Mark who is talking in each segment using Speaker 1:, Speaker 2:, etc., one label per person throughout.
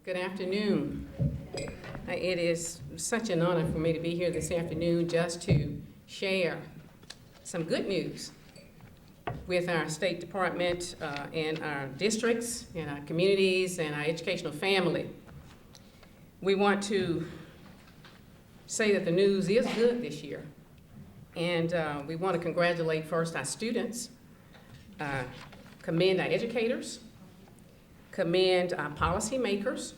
Speaker 1: Good afternoon. It is such an honor for me to be here this afternoon just to share some good news with our State Department and our districts and our communities and our educational family. We want to say that the news is good this year, and we want to congratulate first our students, commend our educators, commend our policymakers,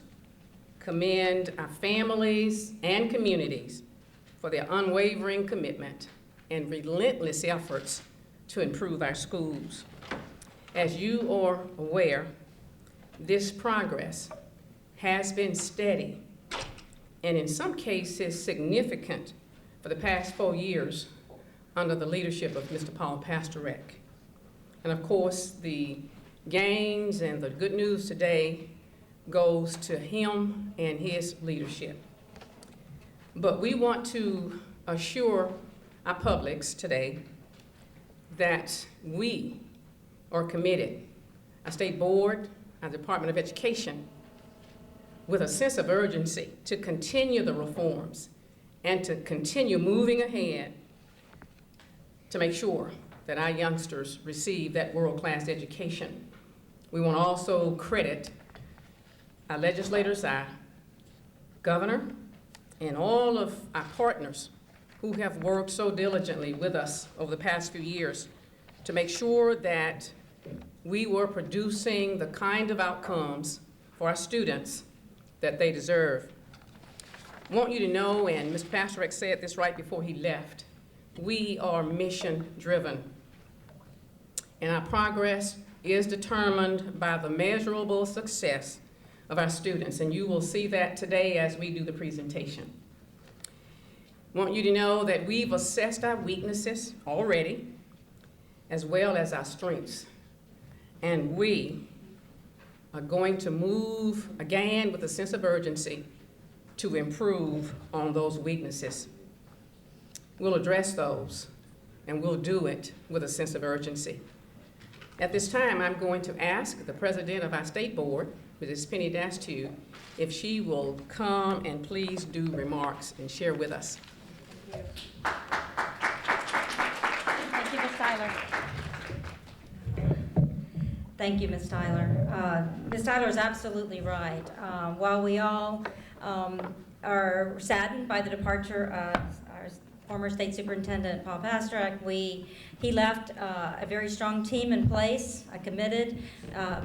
Speaker 1: commend our families and communities for their unwavering commitment and relentless efforts to improve our schools. As you are aware, this progress has been steady and in some cases significant for the past 4 years under the leadership of Mr. Paul Pastorek. And of course, the gains and the good news today goes to him and his leadership. But we want to assure our publics today that we are committed, our state board, our Department of Education, with a sense of urgency to continue the reforms and to continue moving ahead to make sure that our youngsters receive that world-class education. We want to also credit our legislators, our governor, and all of our partners who have worked so diligently with us over the past few years to make sure that we were producing the kind of outcomes for our students that they deserve. I want you to know, and Mr. Pastorek said this right before he left, we are mission-driven, and our progress is determined by the measurable success of our students, and you will see that today as we do the presentation. I want you to know that we've assessed our weaknesses already, as well as our strengths, and we are going to move again with a sense of urgency to improve on those weaknesses. We'll address those, and we'll do it with a sense of urgency. At this time, I'm going to ask the president of our state board, Mrs. Penny Dastu, if she will come and please do remarks and share with us.
Speaker 2: Thank you, Ms. Tyler. Thank you, Ms. Tyler. Ms. Tyler is absolutely right. While we all are saddened by the departure of our former State Superintendent Paul Pastorek, he left a very strong team in place, a committed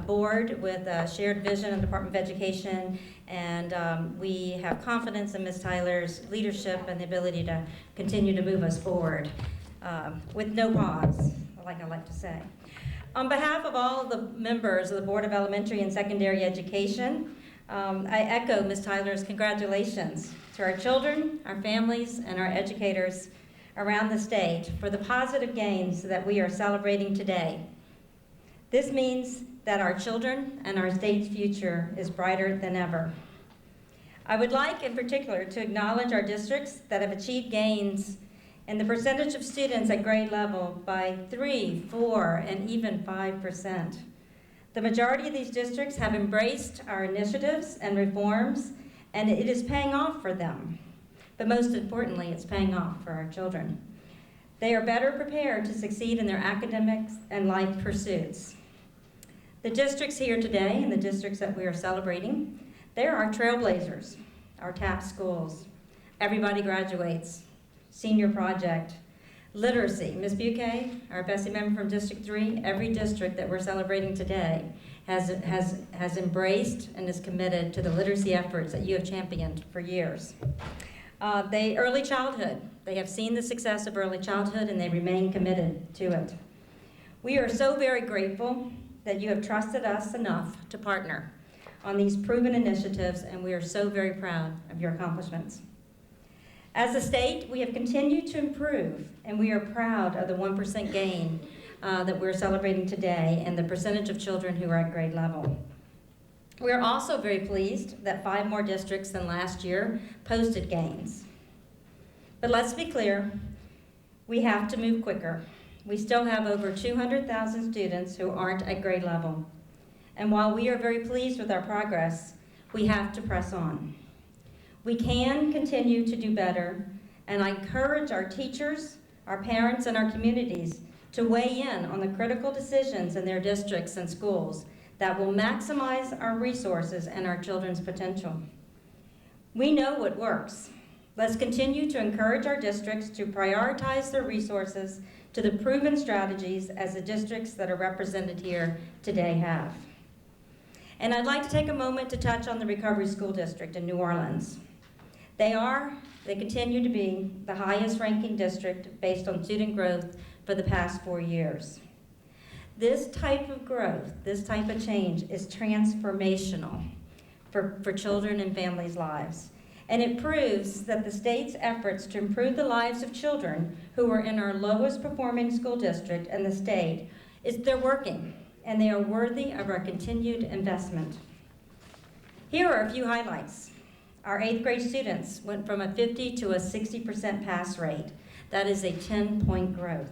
Speaker 2: board with a shared vision in the Department of Education, and we have confidence in Ms. Tyler's leadership and the ability to continue to move us forward with no pause, like I like to say. On behalf of all of the members of the Board of Elementary and Secondary Education, I echo Ms. Tyler's congratulations to our children, our families, and our educators around the state for the positive gains that we are celebrating today. This means that our children and our state's future is brighter than ever. I would like in particular to acknowledge our districts that have achieved gains in the percentage of students at grade level by 3, 4, and even 5%. The majority of these districts have embraced our initiatives and reforms, and it is paying off for them. But most importantly, it's paying off for our children. They are better prepared to succeed in their academics and life pursuits. The districts here today and the districts that we are celebrating, they're our trailblazers, our TAP schools. Everybody graduates, senior project, literacy. Ms. Buquet, our Bessie member from District 3, every district that we're celebrating today has embraced and is committed to the literacy efforts that you have championed for years. Early childhood, they have seen the success of early childhood and they remain committed to it. We are so very grateful that you have trusted us enough to partner on these proven initiatives, and we are so very proud of your accomplishments. As a state, we have continued to improve, and we are proud of the 1% gain that we're celebrating today and the percentage of children who are at grade level. We are also very pleased that 5 more districts than last year posted gains. But let's be clear, we have to move quicker. We still have over 200,000 students who aren't at grade level. And while we are very pleased with our progress, We have to press on. We can continue to do better, and I encourage our teachers, our parents, and our communities to weigh in on the critical decisions in their districts and schools that will maximize our resources and our children's potential. We know what works. Let's continue to encourage our districts to prioritize their resources to the proven strategies as the districts that are represented here today have. And I'd like to take a moment to touch on the Recovery School District in New Orleans. They continue to be the highest ranking district based on student growth for the past 4 years. This type of growth, this type of change is transformational for children and families' lives. And it proves that the state's efforts to improve the lives of children who are in our lowest performing school district in the state, they're working, and they are worthy of our continued investment. Here are a few highlights. Our 8th grade students went from a 50 to a 60% pass rate. That is a 10-point growth.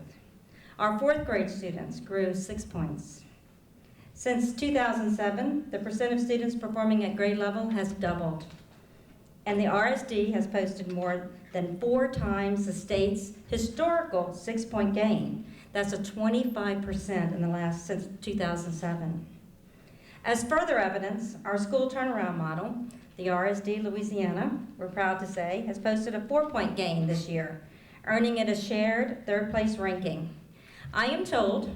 Speaker 2: Our 4th grade students grew 6 points. Since 2007, the percent of students performing at grade level has doubled. And the RSD has posted more than 4 times the state's historical 6-point gain. That's a 25% since 2007. As further evidence, our school turnaround model, the RSD Louisiana, we're proud to say, has posted a 4-point gain this year, earning it a shared 3rd place ranking. I am told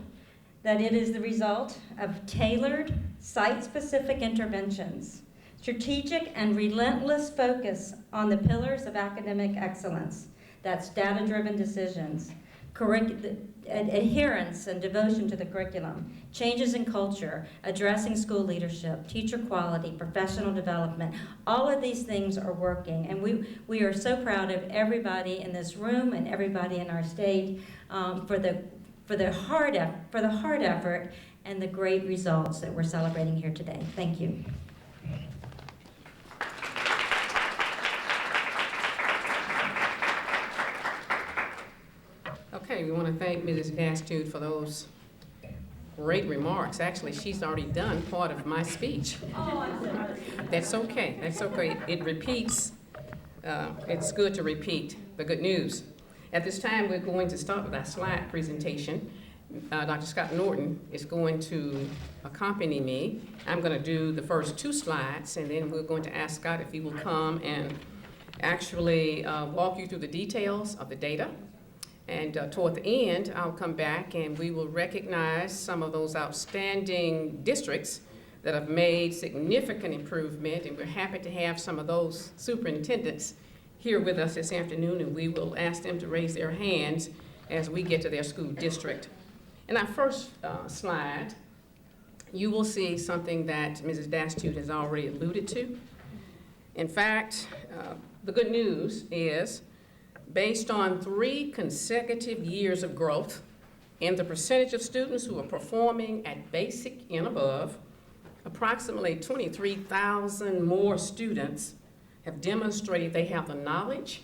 Speaker 2: that it is the result of tailored, site-specific interventions, strategic and relentless focus on the pillars of academic excellence. That's data-driven decisions, adherence and devotion to the curriculum, changes in culture, addressing school leadership, teacher quality, professional development. All of these things are working, and we are so proud of everybody in this room and everybody in our state for the hard effort and the great results that we're celebrating here today. Thank you.
Speaker 1: Okay, we want to thank Mrs. Gastude for those great remarks. Actually, she's already done part of my speech.
Speaker 2: Oh, I'm sorry.
Speaker 1: That's okay. That's okay. It repeats. It's good to repeat the good news. At this time, we're going to start with our slide presentation. Dr. Scott Norton is going to accompany me. I'm going to do the first 2 slides, and then we're going to ask Scott if he will come and actually walk you through the details of the data. And toward the end, I'll come back and we will recognize some of those outstanding districts that have made significant improvement, and we're happy to have some of those superintendents here with us this afternoon, and we will ask them to raise their hands as we get to their school district. In our first slide, you will see something that Mrs. Dastude has already alluded to. In fact, the good news is, based on 3 consecutive years of growth in the percentage of students who are performing at basic and above, approximately 23,000 more students have demonstrated they have the knowledge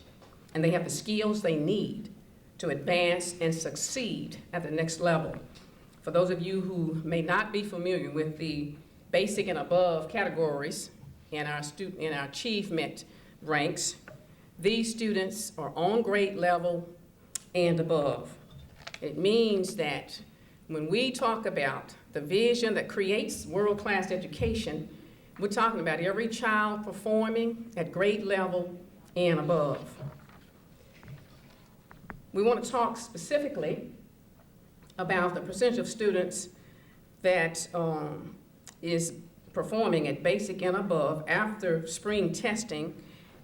Speaker 1: and they have the skills they need to advance and succeed at the next level. For those of you who may not be familiar with the basic and above categories in our achievement ranks, these students are on grade level and above. It means that when we talk about the vision that creates world-class education, we're talking about every child performing at grade level and above. We want to talk specifically about the percentage of students that is performing at basic and above after spring testing.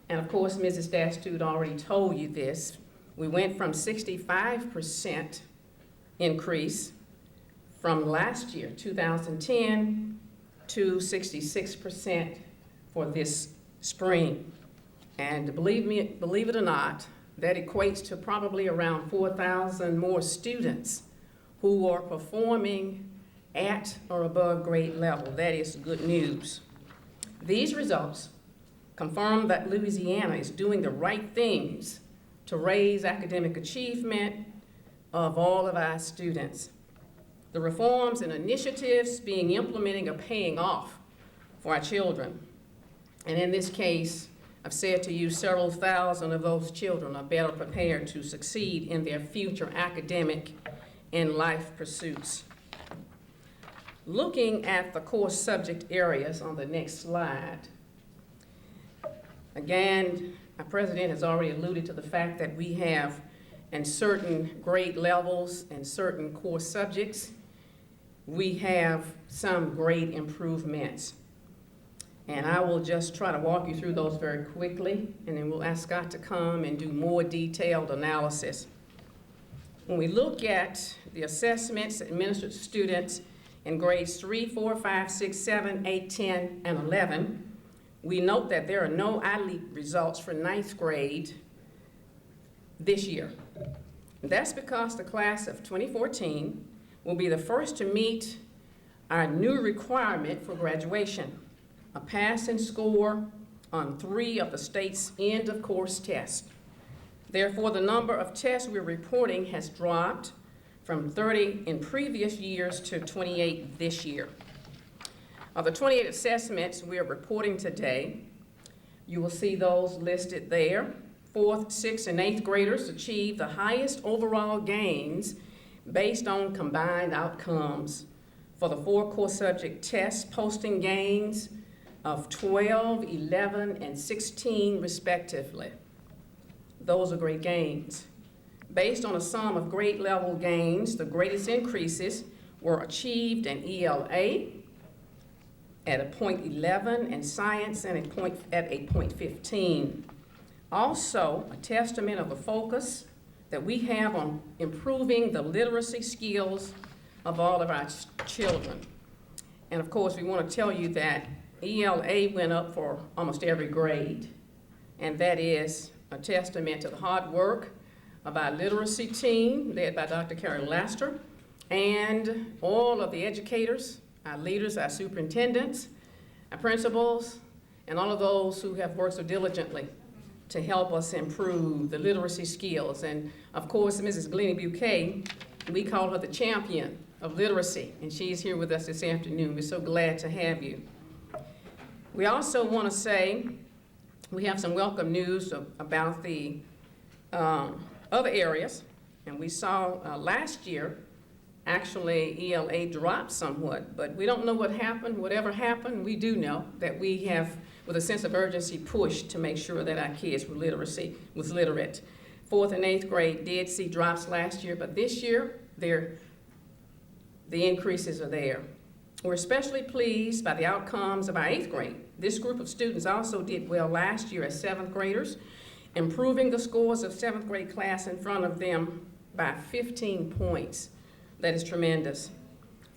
Speaker 1: And of course, Mrs. Dastude already told you this. We went from 65% increase from last year, 2010, to 66% for this spring. And believe it or not, that equates to probably around 4,000 more students who are performing at or above grade level. That is good news. These results confirm that Louisiana is doing the right things to raise academic achievement of all of our students. The reforms and initiatives being implemented are paying off for our children. And in this case, I've said to you, several thousand of those children are better prepared to succeed in their future academic and life pursuits. Looking at the core subject areas on the next slide, again, our president has already alluded to the fact that we have, in certain grade levels and certain core subjects, we have some great improvements. And I will just try to walk you through those very quickly, and then we'll ask Scott to come and do more detailed analysis. When we look at the assessments administered to students in grades 3, 4, 5, 6, 7, 8, 10, and 11, we note that there are no ILEAP results for 9th grade this year. That's because the class of 2014 will be the first to meet our new requirement for graduation, a passing score on 3 of the state's end-of-course tests. Therefore, the number of tests we're reporting has dropped from 30 in previous years to 28 this year. Of the 28 assessments we are reporting today, you will see those listed there. 4th, 6th, and 8th graders achieved the highest overall gains based on combined outcomes for the 4 core subject tests, posting gains of 12, 11, and 16 respectively. Those are great gains. Based on a sum of grade level gains, the greatest increases were achieved in ELA at a .11 and science and at a .15. Also, a testament of the focus that we have on improving the literacy skills of all of our children. And of course, we want to tell you that ELA went up for almost every grade, and that is a testament to the hard work of our literacy team led by Dr. Carrie Laster and all of the educators, our leaders, our superintendents, our principals, and all of those who have worked so diligently to help us improve the literacy skills. And of course, Mrs. Glennie Bouquet, we call her the champion of literacy, and she's here with us this afternoon. We're so glad to have you. We also want to say we have some welcome news about the other areas, and we saw last year actually ELA dropped somewhat, but we don't know what happened. Whatever happened, we do know that we have, with a sense of urgency, pushed to make sure that our kids were literate. 4th and 8th grade did see drops last year, but this year the increases are there. We're especially pleased by the outcomes of our 8th grade. This group of students also did well last year as 7th graders, improving the scores of 7th grade class in front of them by 15 points. That is tremendous.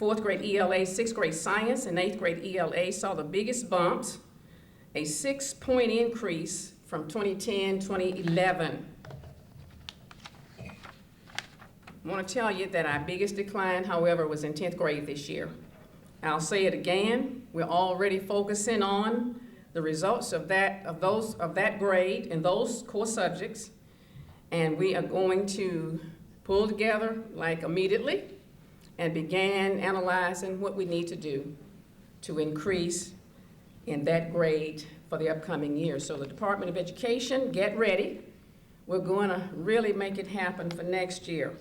Speaker 1: 4th grade ELA, 6th grade science, and 8th grade ELA saw the biggest bumps, a 6-point increase from 2010, 2011. I want to tell you that our biggest decline, however, was in 10th grade this year. I'll say it again, we're already focusing on the results of that grade and those core subjects, and we are going to pull together like immediately and began analyzing what we need to do to increase in that grade for the upcoming year. So the Department of Education, get ready. We're going to really make it happen for next year.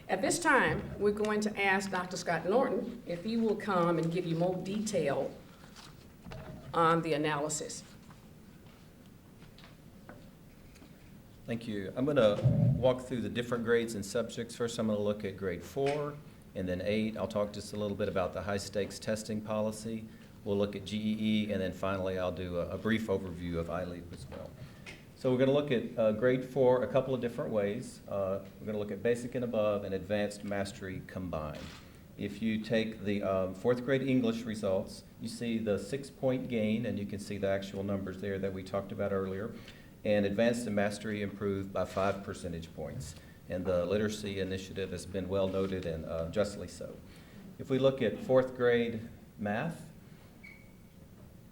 Speaker 1: At this time, we're going to ask Dr. Scott Norton if he will come and give you more detail on the analysis.
Speaker 3: Thank you. I'm going to walk through the different grades and subjects. First, I'm going to look at grade 4 and then 8. I'll talk just a little bit about the high-stakes testing policy. We'll look at GEE, and then finally I'll do a brief overview of ILEAP as well. So we're going to look at grade 4 a couple of different ways. We're going to look at basic and above and advanced mastery combined. If you take the 4th grade English results, you see the 6-point gain, and you can see the actual numbers there that we talked about earlier. And advanced and mastery improved by 5 percentage points. And the literacy initiative has been well noted, and justly so. If we look at 4th grade math,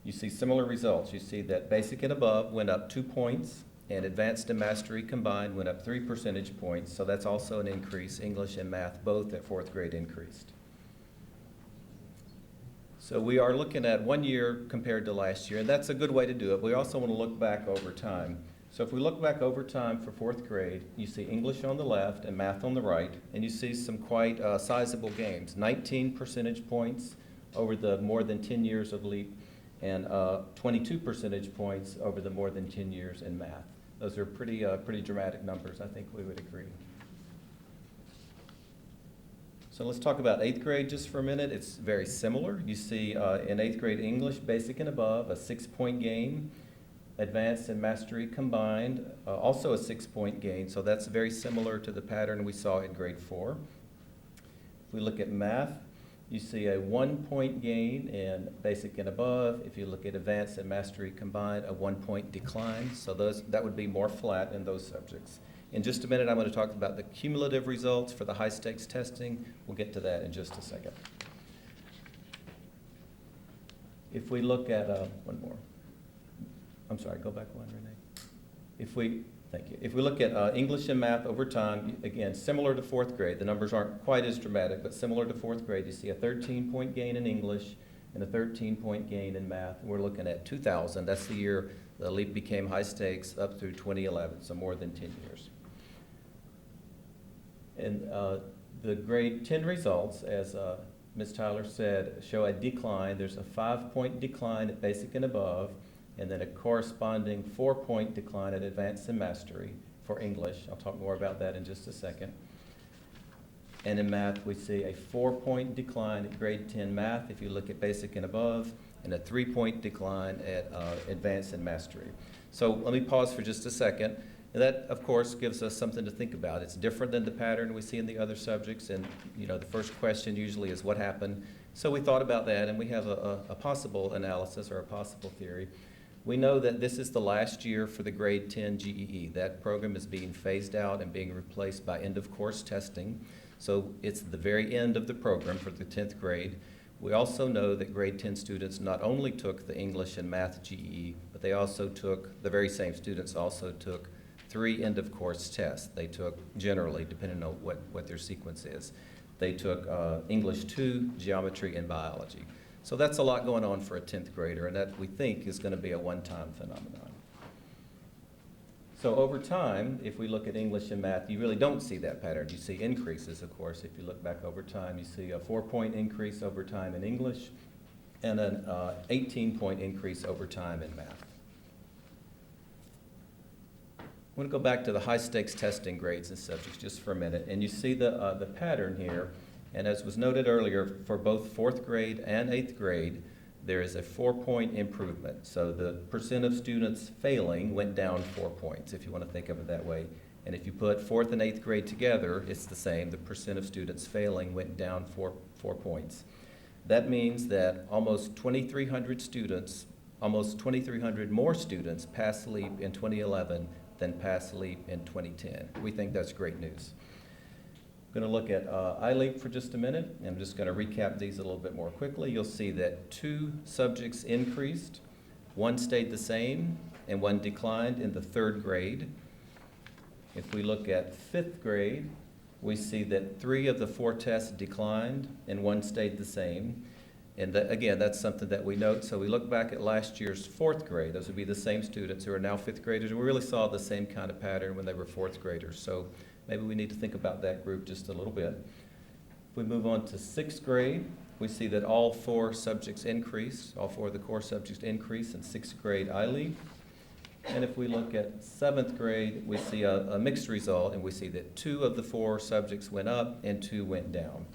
Speaker 3: you see similar results. You see that basic and above went up 2 points, and advanced and mastery combined went up 3 percentage points. So that's also an increase. English and math both at 4th grade increased. So we are looking at 1 year compared to last year, and that's a good way to do it. We also want to look back over time. So if we look back over time for fourth grade, you see English on the left and math on the right, and you see some quite sizable gains. 19 percentage points over the more than 10 years of LEAP, and 22 percentage points over the more than 10 years in math. Those are pretty dramatic numbers, I think we would agree. So let's talk about eighth grade just for a minute. It's very similar. You see in eighth grade English, basic and above, a 6-point gain. Advanced and mastery combined, also a 6-point gain. So that's very similar to the pattern we saw in grade 4. If we look at math, you see a 1-point gain in basic and above. If you look at advanced and mastery combined, a 1-point decline. So that would be more flat in those subjects. In just a minute, I'm going to talk about the cumulative results for the high-stakes testing. We'll get to that in just a second. If we look at, one more. I'm sorry, go back one, Renee. Thank you. If we look at English and math over time, again, similar to fourth grade, the numbers aren't quite as dramatic, but similar to fourth grade, you see a 13-point gain in English and a 13-point gain in math. And we're looking at 2000. That's the year the LEAP became high stakes up through 2011, so more than 10 years. And the grade 10 results, as Ms. Tyler said, show a decline. There's a 5-point decline at basic and above, and then a corresponding 4-point decline at advanced and mastery for English. I'll talk more about that in just a second. And in math, we see a 4-point decline at grade 10 math if you look at basic and above, and a 3-point decline at advanced and mastery. So let me pause for just a second. And that, of course, gives us something to think about. It's different than the pattern we see in the other subjects, and the first question usually is what happened. So we thought about that, and we have a possible analysis or a possible theory. We know that this is the last year for the grade 10 GEE. That program is being phased out and being replaced by end-of-course testing. So it's the very end of the program for the 10th grade. We also know that grade 10 students not only took the English and math GEE, but they also took, the very same students also took 3 end-of-course tests. They took, generally, depending on what their sequence is, they took English 2, geometry, and biology. So that's a lot going on for a 10th grader, and that we think is going to be a one-time phenomenon. So over time, if we look at English and math, you really don't see that pattern. You see increases, of course. If you look back over time, you see a 4-point increase over time in English and an 18-point increase over time in math. I want to go back to the high-stakes testing grades and subjects just for a minute, and you see the pattern here. And as was noted earlier, for both 4th grade and 8th grade, there is a 4-point improvement. So the percent of students failing went down 4 points, if you want to think of it that way. And if you put 4th and 8th grade together, it's the same. The percent of students failing went down 4 points. That means that almost 2,300 students, almost 2,300 more students passed LEAP in 2011 than passed LEAP in 2010. We think that's great news. I'm going to look at iLEAP for just a minute. I'm just going to recap these a little bit more quickly. You'll see that 2 subjects increased, 1 stayed the same, and 1 declined in the 3rd grade. If we look at 5th grade, we see that 3 of the 4 tests declined and 1 stayed the same. And again, that's something that we note. So we look back at last year's 4th grade. Those would be the same students who are now 5th graders. And we really saw the same kind of pattern when they were 4th graders. So maybe we need to think about that group just a little bit. If we move on to 6th grade, we see that all 4 subjects increase. All 4 of the core subjects increase in 6th grade iLEAP. And if we look at 7th grade, we see a mixed result, and we see that 2 of the 4 subjects went up and 2 went down.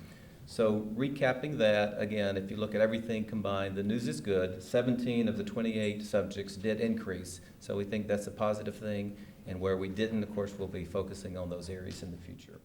Speaker 3: So recapping that, again, if you look at everything combined, the news is good. 17 of the 28 subjects did increase, so we think that's a positive thing. And where we didn't, of course, we'll be focusing on those areas in the future.